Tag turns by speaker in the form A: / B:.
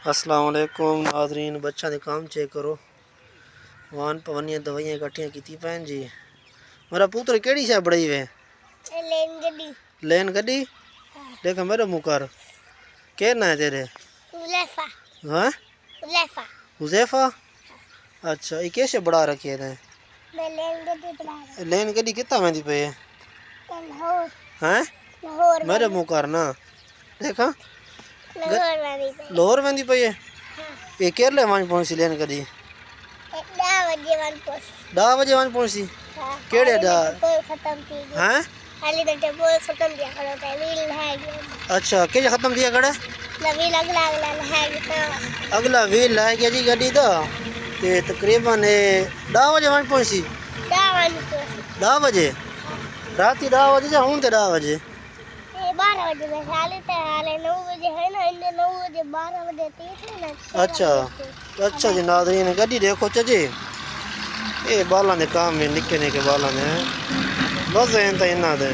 A: अस्सलाम वालेकुम नाज़रीन, बच्चा ने काम चेक करो। वान पवनिया दवाइयाँ इकट्ठियाँ की भैन जी। मेरा पुत्र केड़ी शे बड़ाई वे लेन गड्डी देख मेरे मुँह कर के ना है तेरे
B: हुज़ैफा
A: हाँ
B: हुज़ैफा
A: हुज़ैफा। अच्छा ये कैसे बढ़ा रखी है ने
B: मैं लेन गड्डी बना
A: लेन गड्डी कितना वेंदी पे है
B: लाहौर
A: हैं
B: लाहौर
A: मेरे मुँह कर ना देखा
B: लाहौर वाली पे
A: लाहौर वेंदी पे है
B: हाँ
A: ये केरले वहीं पहुंची लेन गड्डी
B: 10 बजे वन पोस्ट
A: 10 बजे वहीं पहुंची
B: हाँ
A: केड़े दा
B: कोई खत्म थी गई
A: हैं
B: हाली तो कोई खत्म दिया करो तो व्हील है गया
A: अच्छा के खत्म दिया खड़े
B: व्हील अगला अगला है गया
A: अगला व्हील ला गया जी गड्डी दा ते तकरीबन 10 बजे वहीं पहुंची
B: 10 वन पोस्ट
A: 10 बजे रात 10 बजे जा हूं ते 10 बजे
B: 12 बजे में हाली तो हाले 9 बजे है ना इन्हें 9 बजे 12 बजे 30 है ना
A: अच्छा अच्छा जी नाज़रीन गड्डी देखो चजे ये बाला ने काम में निके निके बाला ने बस हैं तो इन्ना दे